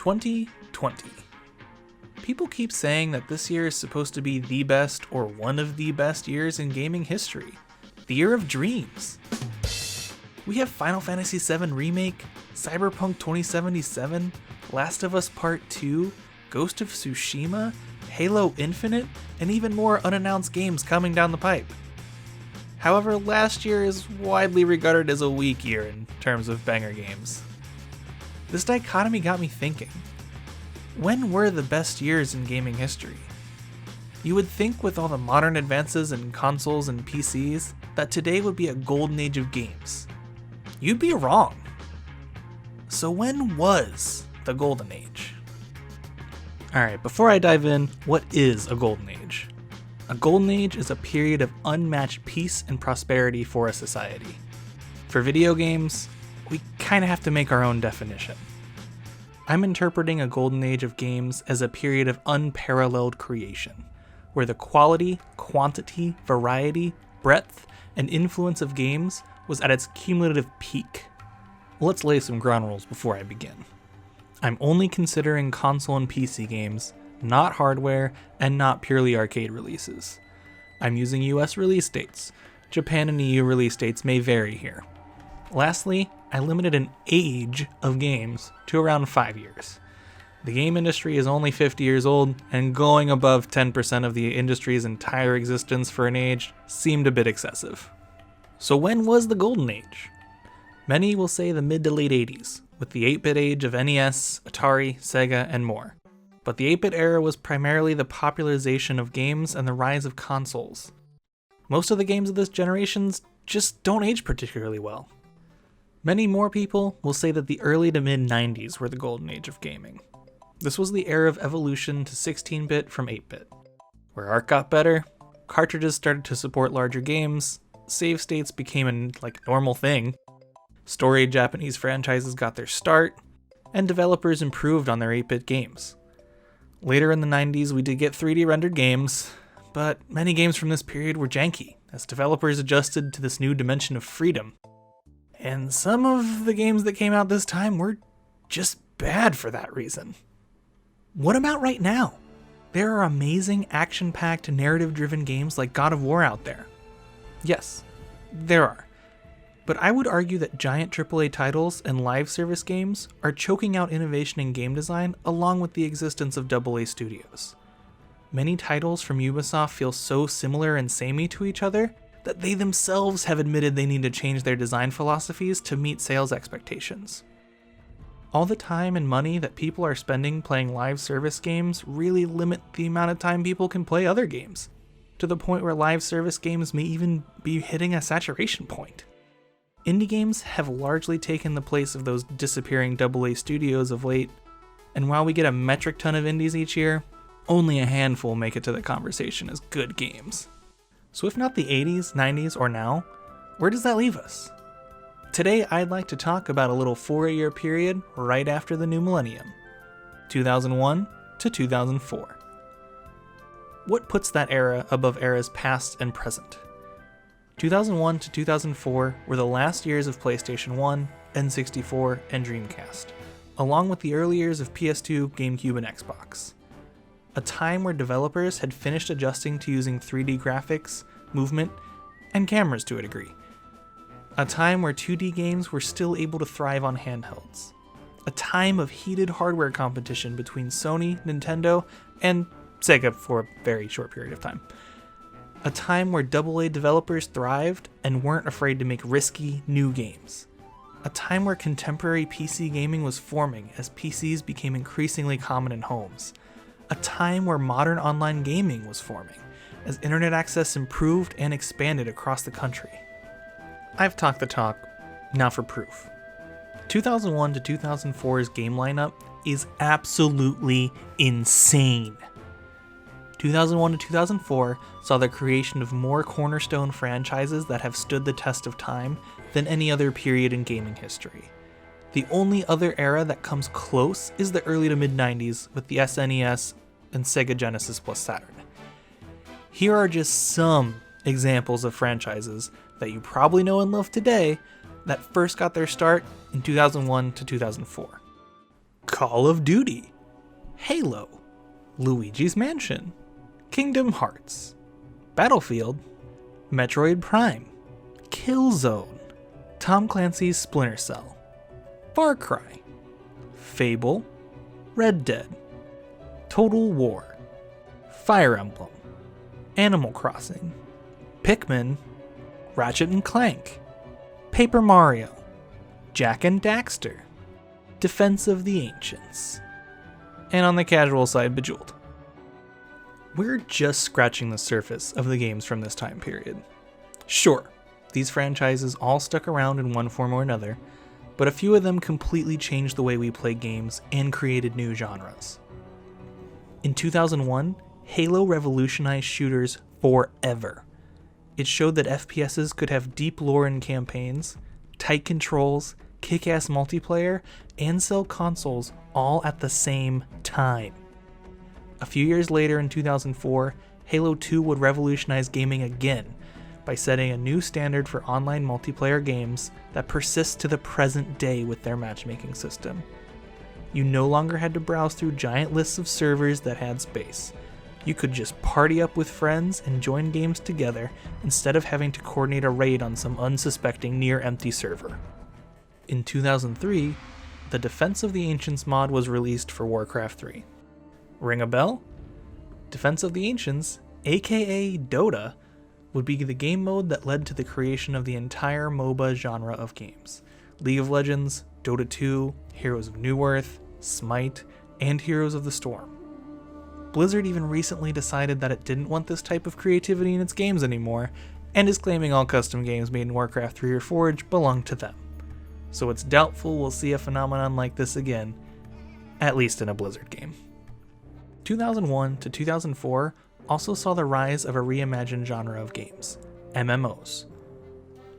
2020. People keep saying that this year is supposed to be the best or one of the best years in gaming history. The year of dreams. We have Final Fantasy VII Remake, Cyberpunk 2077, Last of Us Part 2, Ghost of Tsushima, Halo Infinite, and even more unannounced games coming down the pipe. However, last year is widely regarded as a weak year in terms of banger games. This dichotomy got me thinking. When were the best years in gaming history? You would think with all the modern advances in consoles and PCs that today would be a golden age of games. You'd be wrong. So when was the golden age? Alright, before I dive in, what is a golden age? A golden age is a period of unmatched peace and prosperity for a society. For video games, we kinda have to make our own definition. I'm interpreting a golden age of games as a period of unparalleled creation, where the quality, quantity, variety, breadth, and influence of games was at its cumulative peak. Let's lay some ground rules before I begin. I'm only considering console and PC games, not hardware, and not purely arcade releases. I'm using US release dates. Japan and EU release dates may vary here. Lastly, I limited an age of games to around 5 years. The game industry is only 50 years old, and going above 10% of the industry's entire existence for an age seemed a bit excessive. So when was the golden age? Many will say the mid to late 80s, with the 8-bit age of NES, Atari, Sega, and more. But the 8-bit era was primarily the popularization of games and the rise of consoles. Most of the games of this generation just don't age particularly well. Many more people will say that the early to mid 90s were the golden age of gaming. This was the era of evolution to 16-bit from 8-bit, where art got better, cartridges started to support larger games, save states became a normal thing, storied Japanese franchises got their start, and developers improved on their 8-bit games. Later in the 90s, we did get 3D rendered games, but many games from this period were janky, as developers adjusted to this new dimension of freedom. And some of the games that came out this time were just bad for that reason. What about right now? There are amazing action-packed, narrative-driven games like God of War out there. Yes, there are. But I would argue that giant AAA titles and live service games are choking out innovation in game design along with the existence of AA studios. Many titles from Ubisoft feel so similar and samey to each other that they themselves have admitted they need to change their design philosophies to meet sales expectations. All the time and money that people are spending playing live service games really limit the amount of time people can play other games, to the point where live service games may even be hitting a saturation point. Indie games have largely taken the place of those disappearing AA studios of late, and while we get a metric ton of indies each year, only a handful make it to the conversation as good games. So if not the 80s, 90s, or now, where does that leave us? Today I'd like to talk about a little 4-year period right after the new millennium, 2001 to 2004. What puts that era above eras past and present? 2001 to 2004 were the last years of PlayStation 1, N64, and Dreamcast, along with the early years of PS2, GameCube, and Xbox. A time where developers had finished adjusting to using 3D graphics, movement, and cameras to a degree. A time where 2D games were still able to thrive on handhelds. A time of heated hardware competition between Sony, Nintendo, and Sega for a very short period of time. A time where AA developers thrived and weren't afraid to make risky, new games. A time where contemporary PC gaming was forming as PCs became increasingly common in homes. A time where modern online gaming was forming as internet access improved and expanded across the country. I've talked the talk, now for proof. 2001 to 2004's game lineup is absolutely insane. 2001 to 2004 saw the creation of more cornerstone franchises that have stood the test of time than any other period in gaming history. The only other era that comes close is the early to mid-90s with the SNES and Sega Genesis plus Saturn. Here are just some examples of franchises that you probably know and love today that first got their start in 2001 to 2004. Call of Duty, Halo, Luigi's Mansion, Kingdom Hearts, Battlefield, Metroid Prime, Killzone, Tom Clancy's Splinter Cell, Far Cry, Fable, Red Dead, Total War, Fire Emblem, Animal Crossing, Pikmin, Ratchet and Clank, Paper Mario, Jak and Daxter, Defense of the Ancients, and on the casual side, Bejeweled. We're just scratching the surface of the games from this time period. Sure, these franchises all stuck around in one form or another, but a few of them completely changed the way we play games and created new genres. In 2001, Halo revolutionized shooters forever. It showed that FPSs could have deep lore and campaigns, tight controls, kick-ass multiplayer, and sell consoles all at the same time. A few years later in 2004, Halo 2 would revolutionize gaming again by setting a new standard for online multiplayer games that persists to the present day with their matchmaking system. You no longer had to browse through giant lists of servers that had space. You could just party up with friends and join games together instead of having to coordinate a raid on some unsuspecting near-empty server. In 2003, the Defense of the Ancients mod was released for Warcraft 3. Ring a bell? Defense of the Ancients, aka Dota, would be the game mode that led to the creation of the entire MOBA genre of games. League of Legends, Dota 2, Heroes of Newerth, Smite, and Heroes of the Storm. Blizzard even recently decided that it didn't want this type of creativity in its games anymore, and is claiming all custom games made in Warcraft 3 or Forge belong to them. So it's doubtful we'll see a phenomenon like this again, at least in a Blizzard game. 2001 to 2004 also saw the rise of a reimagined genre of games, MMOs.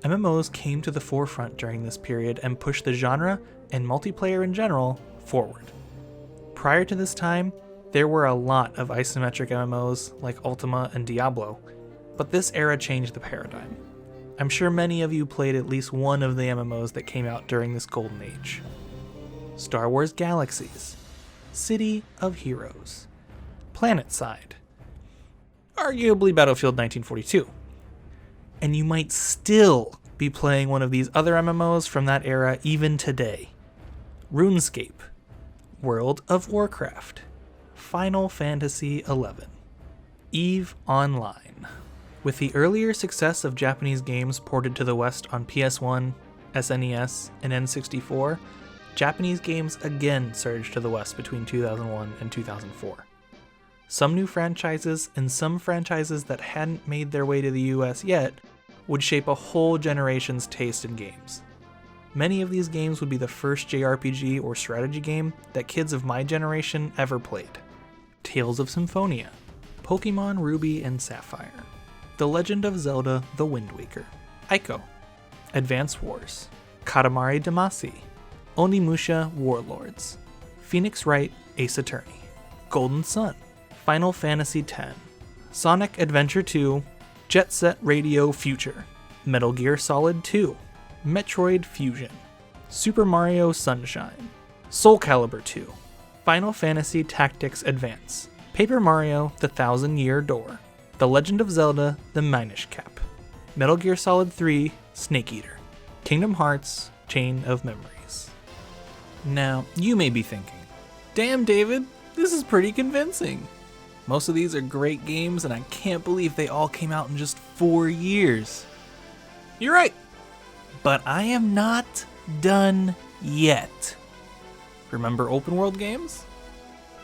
MMOs came to the forefront during this period and pushed the genre, and multiplayer in general, forward. Prior to this time, there were a lot of isometric MMOs like Ultima and Diablo, but this era changed the paradigm. I'm sure many of you played at least one of the MMOs that came out during this golden age. Star Wars Galaxies, City of Heroes, PlanetSide, arguably Battlefield 1942. And you might still be playing one of these other MMOs from that era even today. RuneScape, World of Warcraft, Final Fantasy XI, EVE Online. With the earlier success of Japanese games ported to the West on PS1, SNES, and N64, Japanese games again surged to the West between 2001 and 2004. Some new franchises, and some franchises that hadn't made their way to the US yet, would shape a whole generation's taste in games. Many of these games would be the first JRPG or strategy game that kids of my generation ever played. Tales of Symphonia, Pokemon Ruby and Sapphire, The Legend of Zelda: The Wind Waker, Ico, Advance Wars, Katamari Damacy, Onimusha Warlords, Phoenix Wright Ace Attorney, Golden Sun, Final Fantasy X, Sonic Adventure 2, Jet Set Radio Future, Metal Gear Solid 2, Metroid Fusion, Super Mario Sunshine, Soul Calibur 2, Final Fantasy Tactics Advance, Paper Mario: The Thousand Year Door, The Legend of Zelda: The Minish Cap, Metal Gear Solid 3 Snake Eater, Kingdom Hearts: Chain of Memories. Now, you may be thinking, damn David, this is pretty convincing. Most of these are great games and I can't believe they all came out in just 4 years. You're right, but I am not done yet. Remember open world games?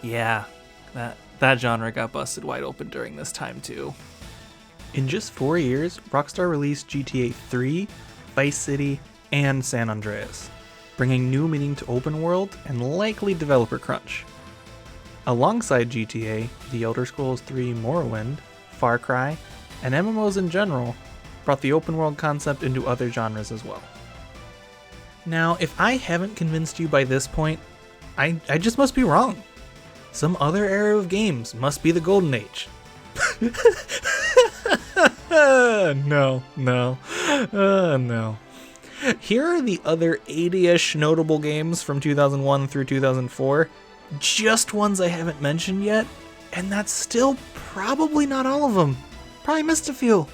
Yeah, that genre got busted wide open during this time too. In just 4 years, Rockstar released GTA 3, Vice City, and San Andreas, bringing new meaning to open world and likely developer crunch. Alongside GTA, The Elder Scrolls 3 Morrowind, Far Cry, and MMOs in general brought the open world concept into other genres as well. Now, if I haven't convinced you by this point, I just must be wrong. Some other era of games must be the golden age. No. Here are the other 80-ish notable games from 2001 through 2004. Just ones I haven't mentioned yet, and that's still probably not all of them. Probably missed a few.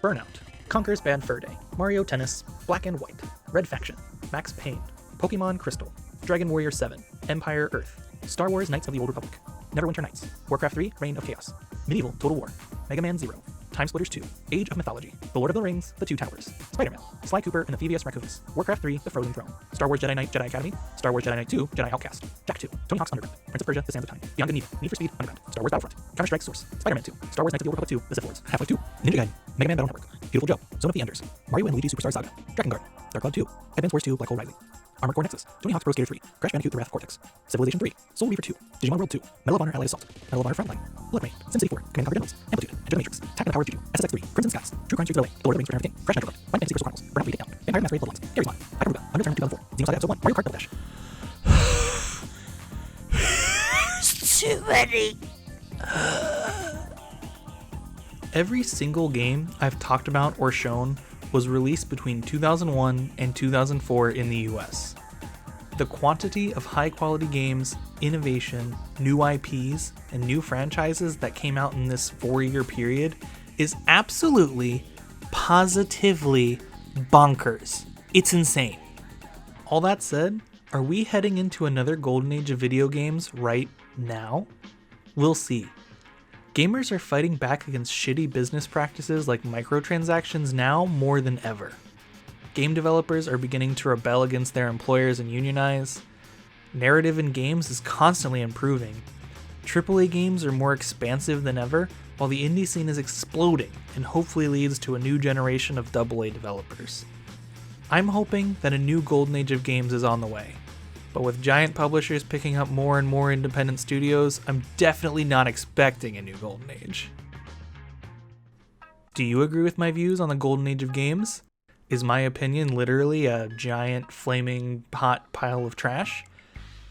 Burnout, Conker's Bad Fur Day, Mario Tennis, Black and White, Red Faction, Max Payne, Pokemon Crystal, Dragon Warrior 7, Empire Earth, Star Wars Knights of the Old Republic, Neverwinter Nights, Warcraft 3, Reign of Chaos, Medieval Total War, Mega Man 0, Time Splitters 2, Age of Mythology, The Lord of the Rings, The Two Towers, Spider-Man, Sly Cooper and the Phoebus Raccoons, Warcraft 3, The Frozen Throne, Star Wars Jedi Knight, Jedi Academy, Star Wars Jedi Knight 2, Jedi Outcast, Jak 2, Tony Hawk's Underground, Prince of Persia, The Sands of Time, Beyond Good and Evil, Need for Speed, Underground, Star Wars Battlefront, Counter-Strike Source, Spider-Man 2, Star Wars Knights of the Old Republic 2, The Sith Lords, Half-Life 2, Ninja Gaiden, Mega Man Battle Network, Beautiful Joe, Zone of the Enders, Mario and Luigi Superstar Saga, Drakengard, Dark Cloud 2, Advance Wars 2, Black Hole Rising, Armored Core Nexus, Tony Hawk's Pro Skater 3, Crash Bandicoot The Wrath of Cortex, Civilization 3, Soul Reaver 2, Digimon World 2, Medal of Honor Allied Assault, Medal of Honor Frontline, Blood Rain, SimCity 4, Command Conquer Generals, Amplitude, Enter the Matrix, Attack on the Power of Juju, SSX 3, Crimson Skies, True Crime Streets of LA, The Lord of the Rings Return of the King, Crash Bandicoot, Final Fantasy Crystal Chronicles, Burnout Beat Down, Vampire Masquerade Bloodlines, Gary's Mod, Hyperluga, Undertale 2004, Xenosaga Episode 1, Mario Kart Double Dash. Too many. Every single game I've talked about or shown was released between 2001 and 2004 in the US. The quantity of high-quality games, innovation, new IPs, and new franchises that came out in this 4-year period is absolutely, positively bonkers. It's insane. All that said, are we heading into another golden age of video games right now? We'll see. Gamers are fighting back against shitty business practices like microtransactions now more than ever. Game developers are beginning to rebel against their employers and unionize. Narrative in games is constantly improving. AAA games are more expansive than ever, while the indie scene is exploding and hopefully leads to a new generation of AA developers. I'm hoping that a new golden age of games is on the way. But with giant publishers picking up more and more independent studios, I'm definitely not expecting a new golden age. Do you agree with my views on the golden age of games? Is my opinion literally a giant flaming hot pile of trash?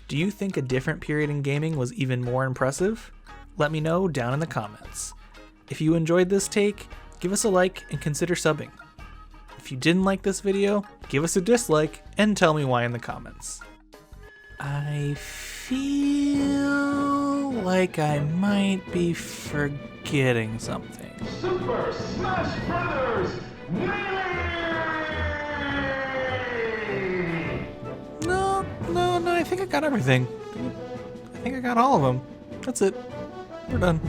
Do you think a different period in gaming was even more impressive? Let me know down in the comments. If you enjoyed this take, give us a like and consider subbing. If you didn't like this video, give us a dislike and tell me why in the comments. I feel like I might be forgetting something. Super Smash Brothers win! No, I think I got everything. I think I got all of them. That's it. We're done.